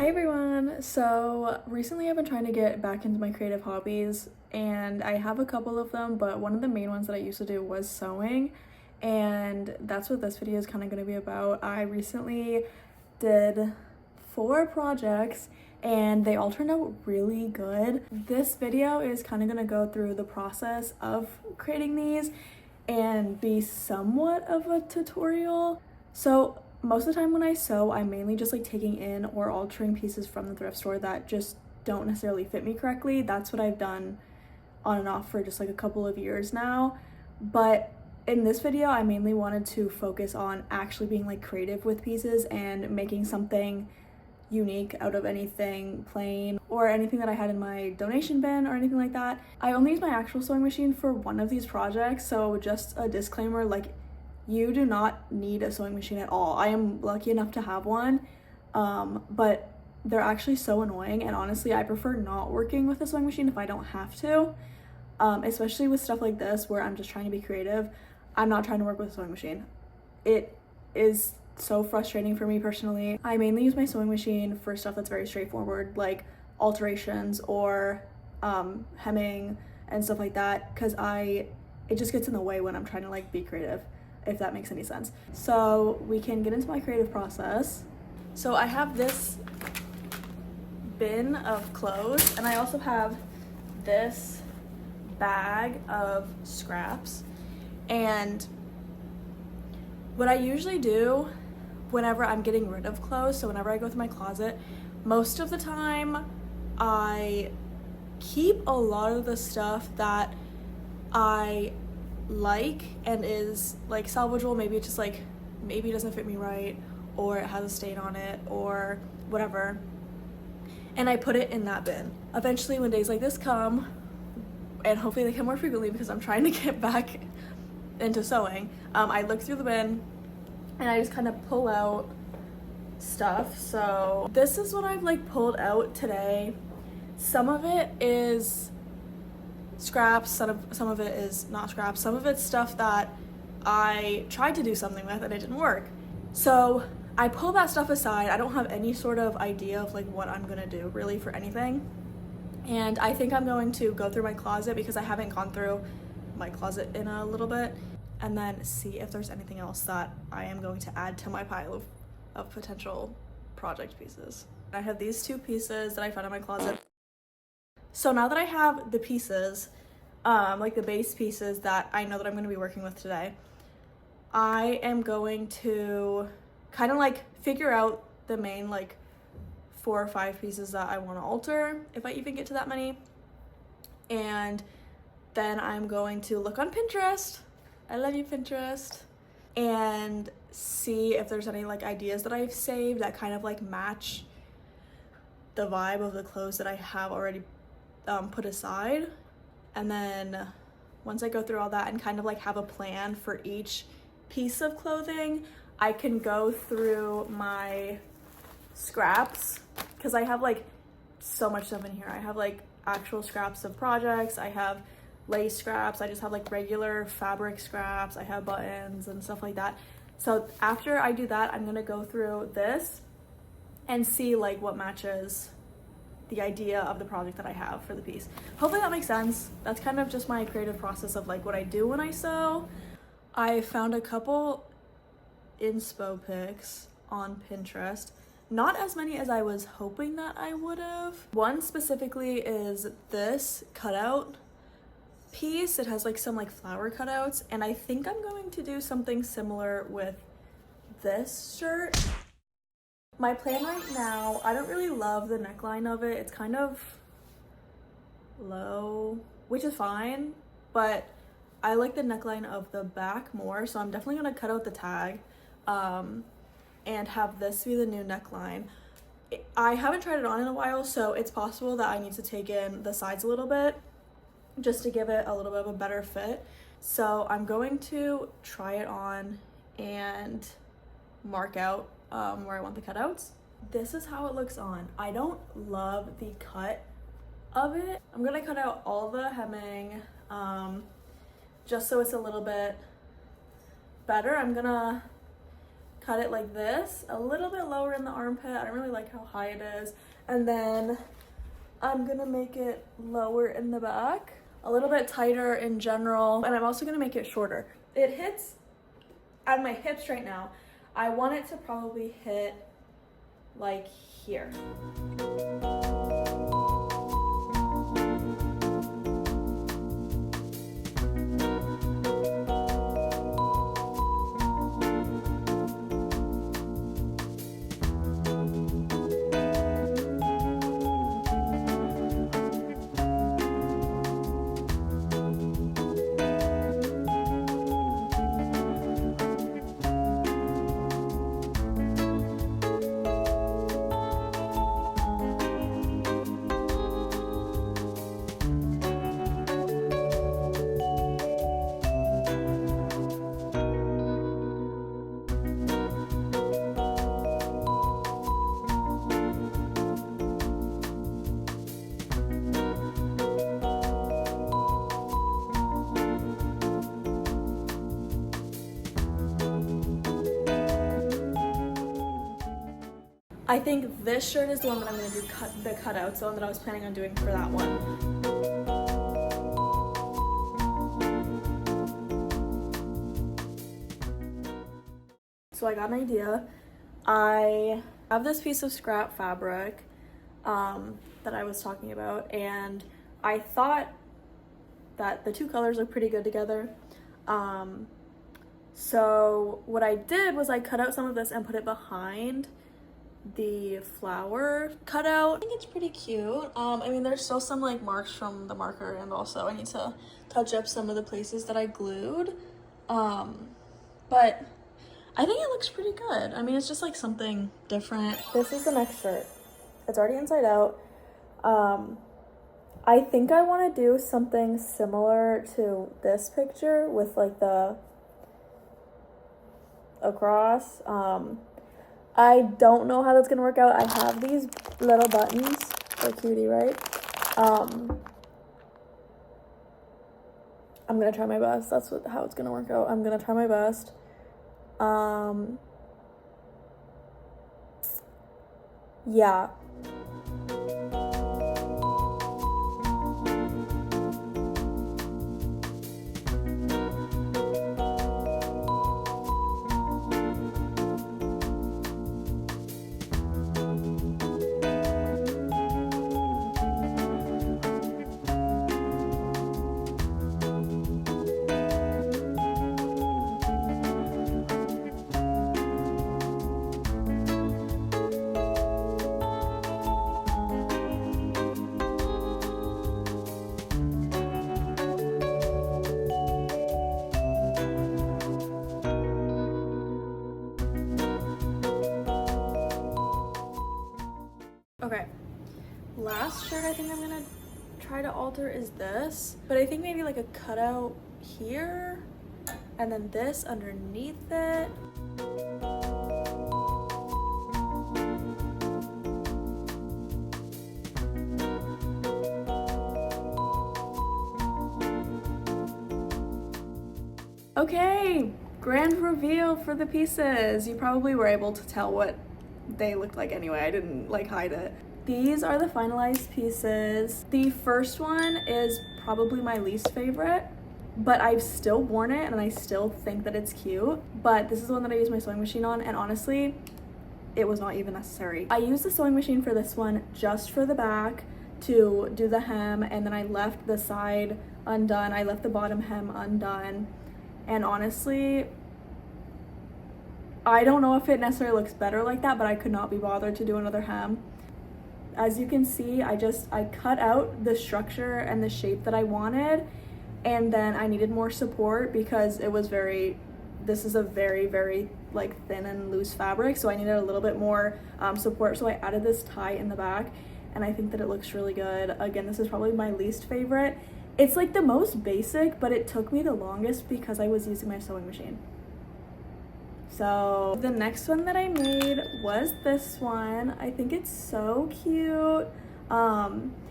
Hi everyone! So recently I've been trying to get back into my creative hobbies and I have a couple of them, but one of the main ones that I used to do was sewing, and that's what this video is kind of going to be about. I recently did 4 projects and they all turned out really good. This video is kind of going to go through the process of creating these and be somewhat of a tutorial. So most of the time when I sew, I'm mainly just like taking in or altering pieces from the thrift store that just don't necessarily fit me correctly. That's what I've done on and off for just like a couple of years now. But in this video, I mainly wanted to focus on actually being like creative with pieces and making something unique out of anything plain or anything that I had in my donation bin or anything like that. I only use my actual sewing machine for one of these projects, so just a disclaimer, like, you do not need a sewing machine at all. I am lucky enough to have one, but they're actually so annoying, and honestly I prefer not working with a sewing machine if I don't have to, especially with stuff like this where I'm just trying to be creative. I'm not trying to work with a sewing machine. It is so frustrating for me personally. I mainly use my sewing machine for stuff that's very straightforward, like alterations or hemming and stuff like that, because it just gets in the way when I'm trying to like be creative, if that makes any sense. So we can get into my creative process. So I have this bin of clothes, and I also have this bag of scraps. And what I usually do whenever I'm getting rid of clothes, so whenever I go through my closet, most of the time I keep a lot of the stuff that I like and is like salvageable. Maybe it's just like, maybe it doesn't fit me right, or it has a stain on it, or whatever, and I put it in that bin. Eventually when days like this come, and hopefully they come more frequently because I'm trying to get back into sewing, I look through the bin and I just kind of pull out stuff. So this is what I've like pulled out today. Some of it is scraps, some of it is not scraps, some of it's stuff that I tried to do something with and it didn't work. So I pull that stuff aside. I don't have any sort of idea of like what I'm gonna do really for anything, and I think I'm going to go through my closet because I haven't gone through my closet in a little bit, and then see if there's anything else that I am going to add to my pile of potential project pieces. I have these 2 pieces that I found in my closet. So now that I have the pieces, like the base pieces that I know that I'm going to be working with today, I am going to kind of like figure out the main like 4 or 5 pieces that I want to alter, if I even get to that many. And then I'm going to look on Pinterest. I love you, Pinterest. And see if there's any like ideas that I've saved that kind of like match the vibe of the clothes that I have already put aside. And then once I go through all that and kind of like have a plan for each piece of clothing, I can go through my scraps, because I have like so much stuff in here. I have like actual scraps of projects, I have lace scraps, I just have like regular fabric scraps, I have buttons and stuff like that. So after I do that, I'm gonna go through this and see like what matches the idea of the project that I have for the piece. Hopefully that makes sense. That's kind of just my creative process of like what I do when I sew. I found a couple inspo pics on Pinterest. Not as many as I was hoping that I would have. One specifically is this cutout piece. It has like some like flower cutouts, and I think I'm going to do something similar with this shirt. My plan right now, I don't really love the neckline of it. It's kind of low, which is fine, but I like the neckline of the back more, so I'm definitely gonna cut out the tag and have this be the new neckline. I haven't tried it on in a while, so it's possible that I need to take in the sides a little bit just to give it a little bit of a better fit. So I'm going to try it on and mark out where I want the cutouts. This is how it looks on. I don't love the cut of it. I'm gonna cut out all the hemming just so it's a little bit better. I'm gonna cut it like this, a little bit lower in the armpit. I don't really like how high it is. And then I'm gonna make it lower in the back, a little bit tighter in general, and I'm also gonna make it shorter. It hits at my hips right now. I want it to probably hit like here. I think this shirt is the one that I'm going to do the cutouts, the one that I was planning on doing for that one. So I got an idea. I have this piece of scrap fabric that I was talking about, and I thought that the two colors look pretty good together. So what I did was I cut out some of this and put it behind the flower cutout. I think it's pretty cute. I mean, there's still some like marks from the marker, and also I need to touch up some of the places that I glued. But I think it looks pretty good. I mean, it's just like something different. This is the next shirt. It's already inside out. I think I want to do something similar to this picture with like the across. I don't know how that's gonna work out. I have these little buttons. They're cutie, right? I'm gonna try my best. That's how it's gonna work out. I'm gonna try my best. Yeah. Okay, last shirt I think I'm gonna try to alter is this, but I think maybe like a cutout here and then this underneath it. Okay, grand reveal for the pieces. You probably were able to tell what they looked like anyway. I didn't like hide it. These are the finalized pieces. The first one is probably my least favorite, but I've still worn it and I still think that it's cute. But this is the one that I use my sewing machine on, and honestly, it was not even necessary. I used the sewing machine for this one just for the back to do the hem, and then I left the side undone. I left the bottom hem undone, and honestly, I don't know if it necessarily looks better like that, but I could not be bothered to do another hem. As you can see, I cut out the structure and the shape that I wanted, and then I needed more support because it was this is a very, very like thin and loose fabric, so I needed a little bit more support, so I added this tie in the back, and I think that it looks really good. Again, this is probably my least favorite. It's like the most basic, but it took me the longest because I was using my sewing machine. So the next one that I made was this one. I think it's so cute.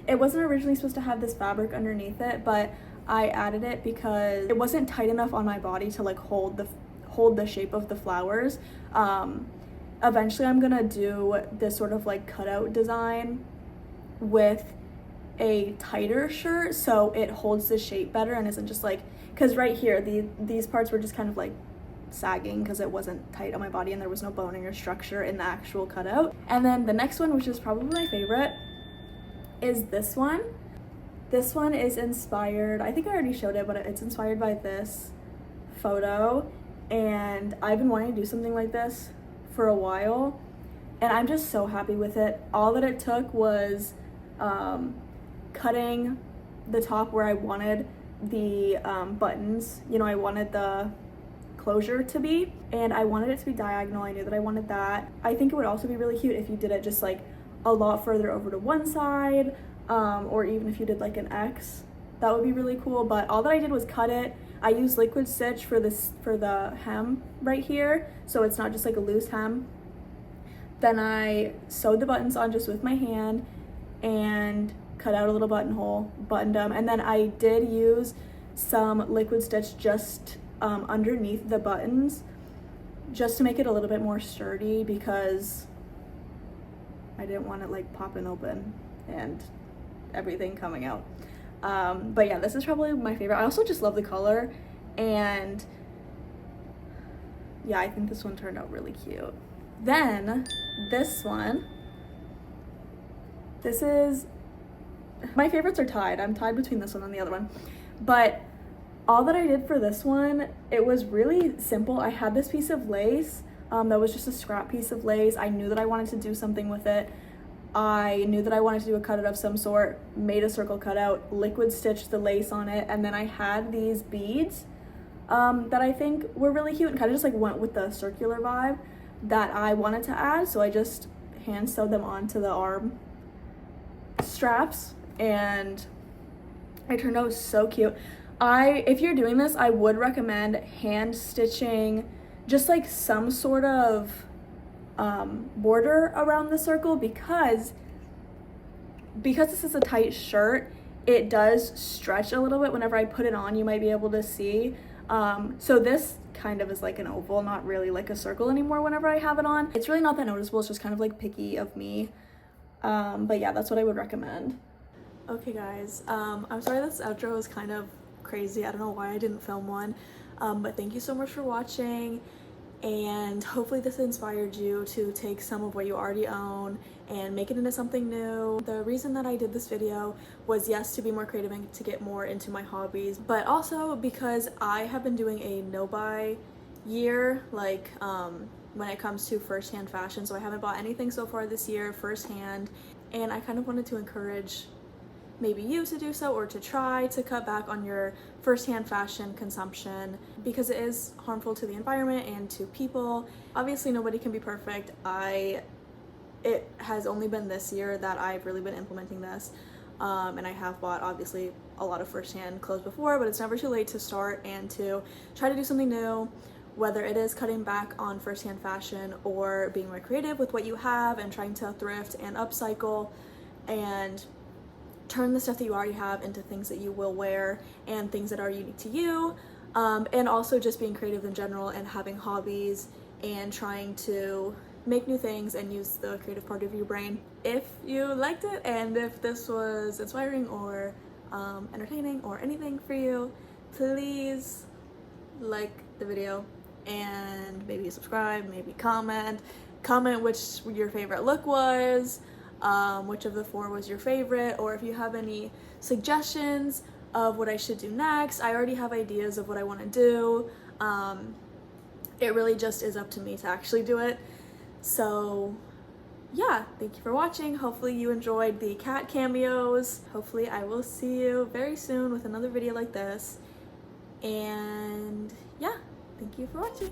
It wasn't originally supposed to have this fabric underneath it, but I added it because it wasn't tight enough on my body to like hold hold the shape of the flowers. Eventually I'm gonna do this sort of like cutout design with a tighter shirt so it holds the shape better and isn't just like, because right here these parts were just kind of like sagging because it wasn't tight on my body and there was no boning or structure in the actual cutout. And then the next one, which is probably my favorite, is this one. This one is inspired, I think I already showed it, but it's inspired by this photo, and I've been wanting to do something like this for a while and I'm just so happy with it. All that it took was cutting the top where I wanted the buttons, you know, I wanted the closure to be, and I wanted it to be diagonal. I knew that I wanted that. I think it would also be really cute if you did it just like a lot further over to one side, or even if you did like an X, that would be really cool. But all that I did was cut it. I used liquid stitch for the hem right here, so it's not just like a loose hem. Then I sewed the buttons on just with my hand and cut out a little buttonhole, buttoned them, and then I did use some liquid stitch just underneath the buttons just to make it a little bit more sturdy because I didn't want it like popping open and everything coming out. But yeah, this is probably my favorite. I also just love the color, and yeah, I think this one turned out really cute. Then this one, this is, my favorites are tied. I'm tied between this one and the other one, but all that I did for this one, it was really simple. I had this piece of lace that was just a scrap piece of lace. I knew that I wanted to do something with it. I knew that I wanted to do a cutout of some sort, made a circle cutout, liquid stitched the lace on it, and then I had these beads that I think were really cute and kind of just like went with the circular vibe that I wanted to add. So I just hand sewed them onto the arm straps and it turned out so cute. If you're doing this, I would recommend hand stitching just like some sort of border around the circle because this is a tight shirt, it does stretch a little bit. Whenever I put it on, you might be able to see. So this kind of is like an oval, not really like a circle anymore whenever I have it on. It's really not that noticeable, it's just kind of like picky of me. But yeah, that's what I would recommend. Okay guys, I'm sorry this outro is kind of crazy. I don't know why I didn't film one, but thank you so much for watching, and hopefully this inspired you to take some of what you already own and make it into something new. The reason that I did this video was, yes, to be more creative and to get more into my hobbies, but also because I have been doing a no-buy year, like when it comes to first-hand fashion. So I haven't bought anything so far this year firsthand, and I kind of wanted to encourage maybe you to do so, or to try to cut back on your first-hand fashion consumption because it is harmful to the environment and to people. Obviously nobody can be perfect. It has only been this year that I've really been implementing this, and I have bought obviously a lot of first-hand clothes before, but it's never too late to start and to try to do something new, whether it is cutting back on first-hand fashion or being more creative with what you have and trying to thrift and upcycle and turn the stuff that you already have into things that you will wear and things that are unique to you, and also just being creative in general and having hobbies and trying to make new things and use the creative part of your brain. If you liked it and if this was inspiring or entertaining or anything for you, please like the video and maybe subscribe, maybe comment which your favorite look was, which of the 4 was your favorite, or if you have any suggestions of what I should do next. I already have ideas of what I want to do. It really just is up to me to actually do it. So yeah, thank you for watching. Hopefully you enjoyed the cat cameos. Hopefully I will see you very soon with another video like this. And yeah, thank you for watching.